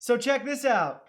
So check this out.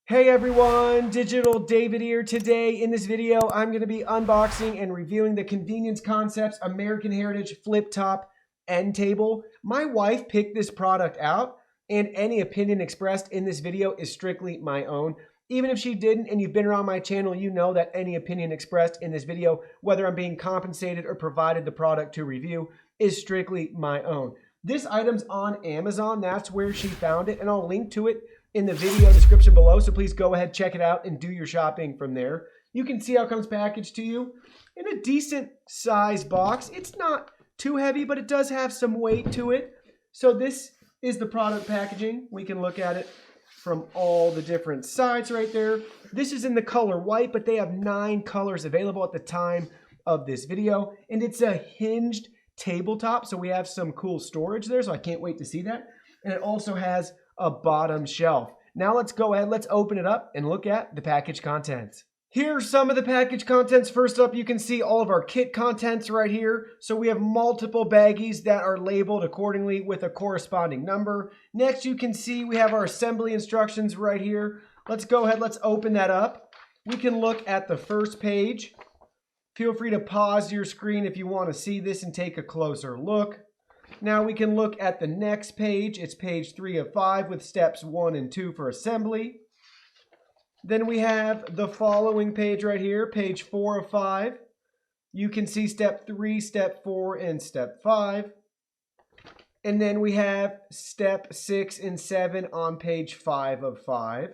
Hey everyone, Digital David here. Today in this video, I'm going to be unboxing and reviewing the Convenience Concepts American Heritage Flip Top End Table. My wife picked this product out, and any opinion expressed in this video is strictly my own. Even if she didn't, and you've been around my channel, you know that any opinion expressed in this video, whether I'm being compensated or provided the product to review, is strictly my own. This item's on Amazon. That's where she found it, and I'll link to it in the video description below, so please go ahead, check it out, and do your shopping from there. You can see how it comes packaged to you in a decent size box. It's not too heavy, but it does have some weight to it. So this is the product packaging. We can look at it from all the different sides right there. This is in the color white, but they have 9 colors available at the time of this video, and it's a hinged tabletop, so we have some cool storage there, so I can't wait to see that. And it also has a bottom shelf. Now let's go ahead, let's open it up and look at the package contents. Here's some of the package contents. First up, you can see all of our kit contents right here. So we have multiple baggies that are labeled accordingly with a corresponding number. Next, you can see we have our assembly instructions right here. Let's go ahead, let's open that up. We can look at the first page. Feel free to pause your screen if you want to see this and take a closer look. Now we can look at the next page. It's page 3 of 5 with steps 1 and 2 for assembly. Then we have the following page right here, page 4 of 5. You can see step 3, step 4, and step 5. And then we have step 6 and 7 on page 5 of 5.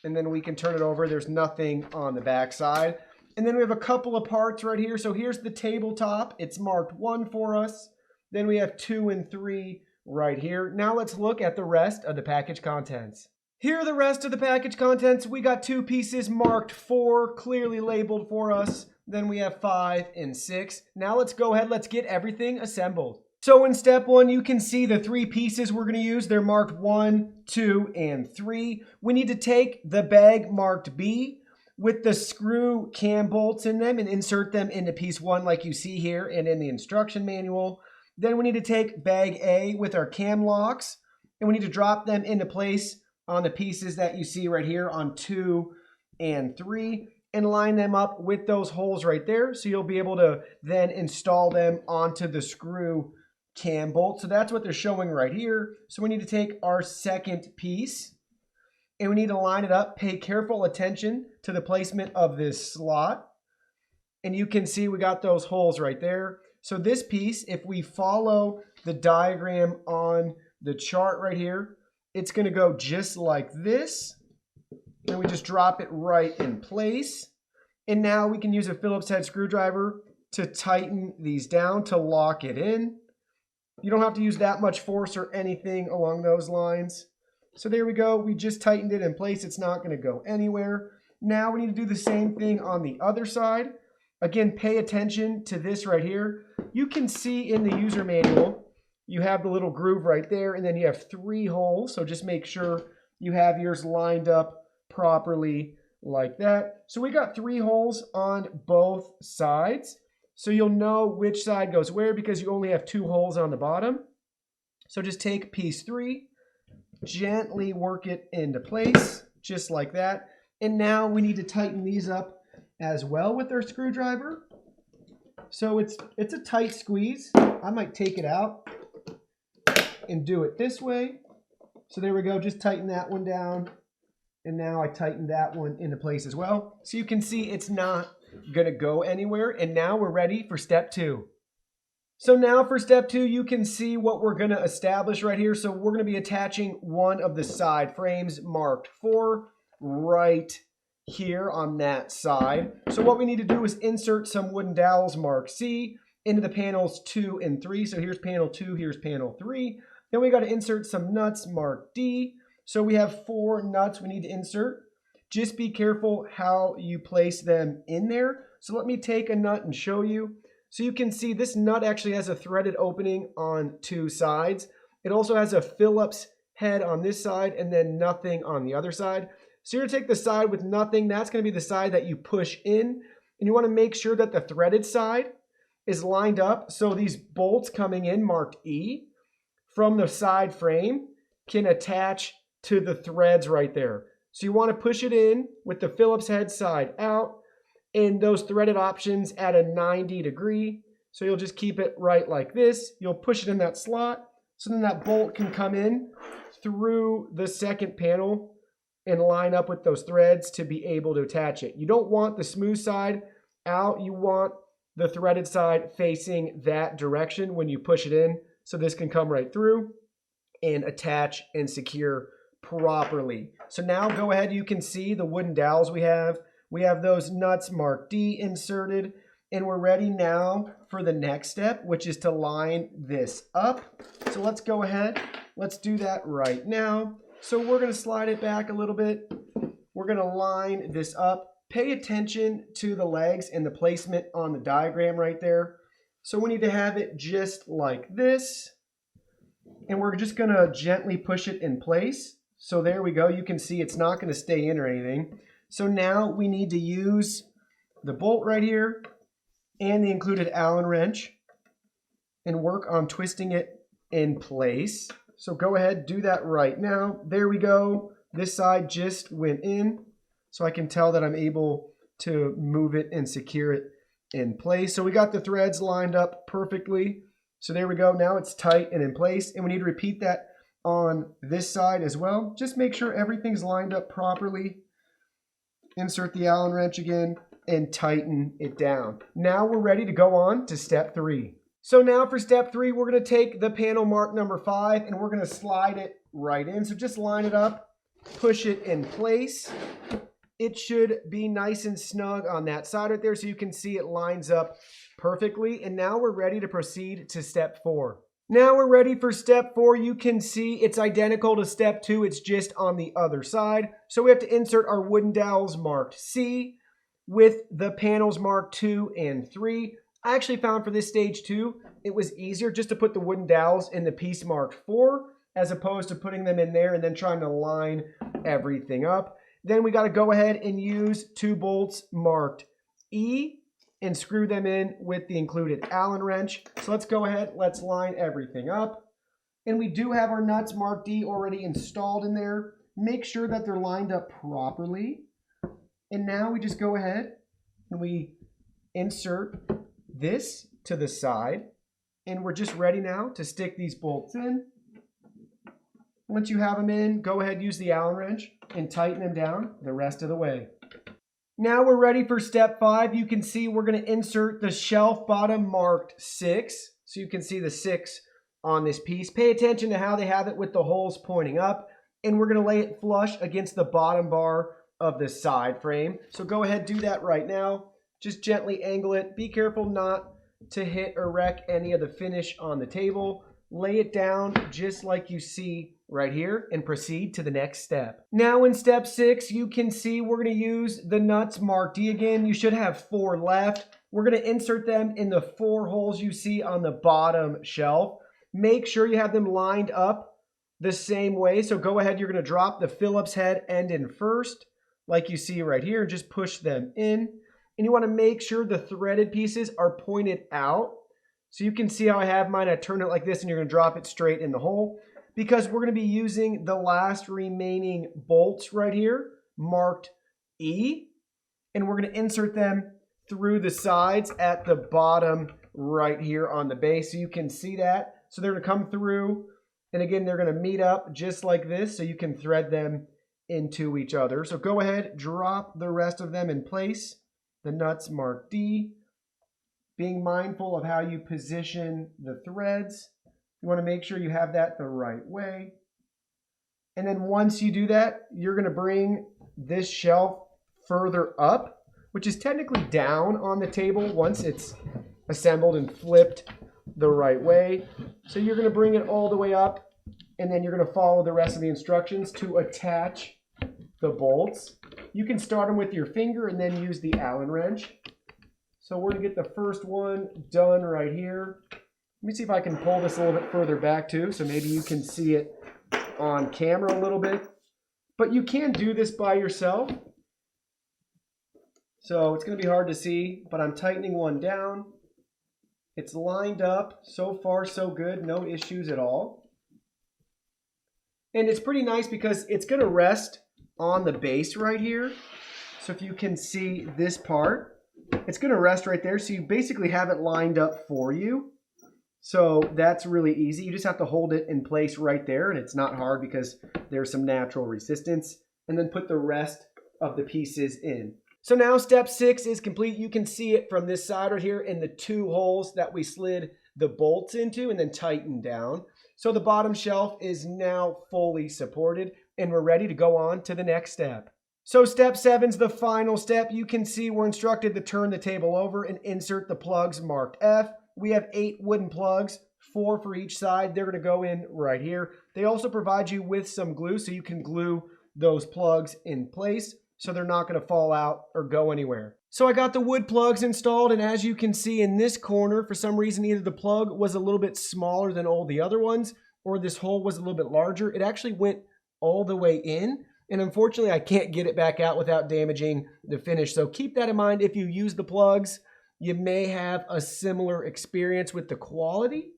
And then we can turn it over. There's nothing on the back side. And then we have a couple of parts right here. So here's the tabletop. It's marked 1 for us. Then we have 2 and 3 right here. Now let's look at the rest of the package contents. Here are the rest of the package contents. We got 2 pieces marked 4, clearly labeled for us. Then we have 5 and 6. Now let's go ahead, let's get everything assembled. So in step 1, you can see the 3 pieces we're going to use. They're marked 1, 2, and 3. We need to take the bag marked B with the screw cam bolts in them and insert them into piece 1 like you see here and in the instruction manual. Then we need to take bag A with our cam locks, and we need to drop them into place on the pieces that you see right here on 2 and 3 and line them up with those holes right there. So you'll be able to then install them onto the screw cam bolt. So that's what they're showing right here. So we need to take our second piece and we need to line it up. Pay careful attention to the placement of this slot. And you can see we got those holes right there. So this piece, if we follow the diagram on the chart right here, it's going to go just like this. And we just drop it right in place. And now we can use a Phillips head screwdriver to tighten these down to lock it in. You don't have to use that much force or anything along those lines. So there we go. We just tightened it in place. It's not going to go anywhere. Now we need to do the same thing on the other side. Again, pay attention to this right here. You can see in the user manual, you have the little groove right there, and then you have 3 holes. So just make sure you have yours lined up properly like that. So we got 3 holes on both sides. So you'll know which side goes where because you only have 2 holes on the bottom. So just take piece 3, gently work it into place, just like that. And now we need to tighten these up as well with our screwdriver. So it's a tight squeeze. I might take it out and do it this way. So there we go, just tighten that one down. And now I tightened that one into place as well. So you can see it's not gonna go anywhere. And now we're ready for step 2. So now for step 2, you can see what we're gonna establish right here. So we're gonna be attaching one of the side frames marked 4 right here on that side. So what we need to do is insert some wooden dowels marked C into the panels 2 and 3. So here's panel 2, here's panel 3. Then we got to insert some nuts marked D. So we have 4 nuts we need to insert. Just be careful how you place them in there. So let me take a nut and show you. So you can see this nut actually has a threaded opening on 2 sides. It also has a Phillips head on this side and then nothing on the other side. So you're going to take the side with nothing. That's going to be the side that you push in. And you want to make sure that the threaded side is lined up so these bolts coming in marked E from the side frame can attach to the threads right there. So you want to push it in with the Phillips head side out and those threaded options at a 90 degree. So you'll just keep it right like this. You'll push it in that slot so then that bolt can come in through the second panel and line up with those threads to be able to attach it. You don't want the smooth side out. You want the threaded side facing that direction when you push it in. So this can come right through and attach and secure properly. So now go ahead, you can see the wooden dowels we have. We have those nuts marked D inserted, and we're ready now for the next step, which is to line this up. So let's go ahead, let's do that right now. So we're gonna slide it back a little bit. We're gonna line this up. Pay attention to the legs and the placement on the diagram right there. So we need to have it just like this. And we're just gonna gently push it in place. So there we go. You can see it's not gonna stay in or anything. So now we need to use the bolt right here and the included Allen wrench and work on twisting it in place. So go ahead, do that right now. There we go. This side just went in. So I can tell that I'm able to move it and secure it in place. So we got the threads lined up perfectly. So there we go. Now it's tight and in place. And we need to repeat that on this side as well. Just make sure everything's lined up properly. Insert the Allen wrench again and tighten it down. Now we're ready to go on to step 3. So now for step 3, we're going to take the panel mark number 5 and we're going to slide it right in. So just line it up, push it in place. It should be nice and snug on that side right there so you can see it lines up perfectly. And now we're ready to proceed to step 4. Now we're ready for step 4. You can see it's identical to step 2. It's just on the other side. So we have to insert our wooden dowels marked C with the panels marked 2 and 3. I actually found for this stage 2, it was easier just to put the wooden dowels in the piece marked 4 as opposed to putting them in there and then trying to line everything up. Then we got to go ahead and use 2 bolts marked E and screw them in with the included Allen wrench. So let's go ahead, let's line everything up. And we do have our nuts marked D already installed in there. Make sure that they're lined up properly. And now we just go ahead and we insert this to the side. And we're just ready now to stick these bolts in. Once you have them in, go ahead, use the Allen wrench and tighten them down the rest of the way. Now we're ready for step 5. You can see we're going to insert the shelf bottom marked 6. So you can see the 6 on this piece. Pay attention to how they have it with the holes pointing up. And we're going to lay it flush against the bottom bar of the side frame. So go ahead, do that right now. Just gently angle it. Be careful not to hit or wreck any of the finish on the table. Lay it down just like you see right here and proceed to the next step. Now in step 6, you can see we're going to use the nuts marked D again. You should have 4 left. We're going to insert them in the 4 holes you see on the bottom shelf. Make sure you have them lined up the same way. So go ahead, you're going to drop the Phillips head end in first, like you see right here, and just push them in. And you want to make sure the threaded pieces are pointed out. So you can see how I have mine. I turn it like this and you're going to drop it straight in the hole because we're going to be using the last remaining bolts right here marked E. And we're going to insert them through the sides at the bottom right here on the base. So you can see that. So they're going to come through. And again, they're going to meet up just like this so you can thread them into each other. So go ahead, drop the rest of them in place. The nuts marked D. Being mindful of how you position the threads. You want to make sure you have that the right way. And then once you do that, you're going to bring this shelf further up, which is technically down on the table once it's assembled and flipped the right way. So you're going to bring it all the way up, and then you're going to follow the rest of the instructions to attach the bolts. You can start them with your finger and then use the Allen wrench. So we're going to get the first one done right here. Let me see if I can pull this a little bit further back too, so maybe you can see it on camera a little bit. But you can do this by yourself. So it's going to be hard to see, but I'm tightening one down. It's lined up. So far, so good. No issues at all. And it's pretty nice because it's going to rest on the base right here. So if you can see this part, it's going to rest right there. So you basically have it lined up for you. So that's really easy. You just have to hold it in place right there, and it's not hard because there's some natural resistance. And then put the rest of the pieces in. So now step 6 is complete. You can see it from this side right here in the 2 holes that we slid the bolts into and then tightened down. So the bottom shelf is now fully supported, and we're ready to go on to the next step. So step 7 is the final step. You can see we're instructed to turn the table over and insert the plugs marked F. We have 8 wooden plugs, 4 for each side. They're going to go in right here. They also provide you with some glue so you can glue those plugs in place so they're not going to fall out or go anywhere. So I got the wood plugs installed, and as you can see in this corner, for some reason either the plug was a little bit smaller than all the other ones or this hole was a little bit larger. It actually went all the way in, and unfortunately I can't get it back out without damaging the finish. So keep that in mind if you use the plugs. You may have a similar experience with the quality.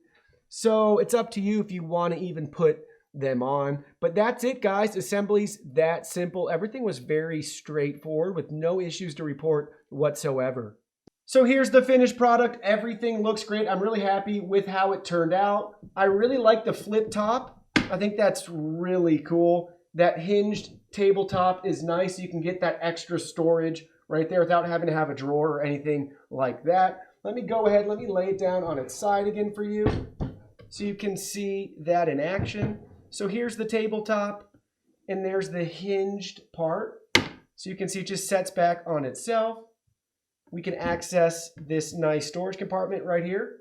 So it's up to you if you want to even put them on. But that's it, guys. Assembly's that simple. Everything was very straightforward with no issues to report whatsoever. So here's the finished product. Everything looks great. I'm really happy with how it turned out. I really like the flip top. I think that's really cool. That hinged tabletop is nice. You can get that extra storage right there without having to have a drawer or anything like that. Let me go ahead, let me lay it down on its side again for you so you can see that in action. So here's the tabletop, and there's the hinged part. So you can see it just sets back on itself. We can access this nice storage compartment right here.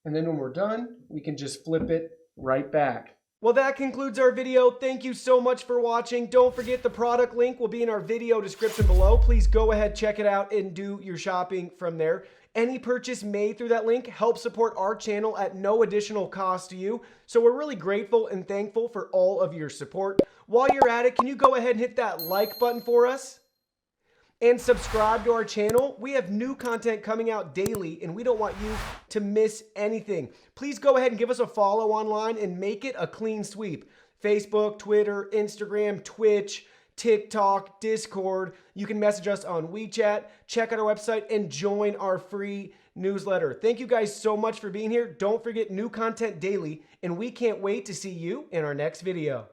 And then when we're done, we can just flip it right back. Well, that concludes our video. Thank you so much for watching. Don't forget the product link will be in our video description below. Please go ahead, check it out, and do your shopping from there. Any purchase made through that link helps support our channel at no additional cost to you. So we're really grateful and thankful for all of your support. While you're at it, can you go ahead and hit that like button for us? And subscribe to our channel. We have new content coming out daily, and we don't want you to miss anything. Please go ahead and give us a follow online and make it a clean sweep. Facebook, Twitter, Instagram, Twitch, TikTok, Discord. You can message us on WeChat, check out our website, and join our free newsletter. Thank you guys so much for being here. Don't forget new content daily, and we can't wait to see you in our next video.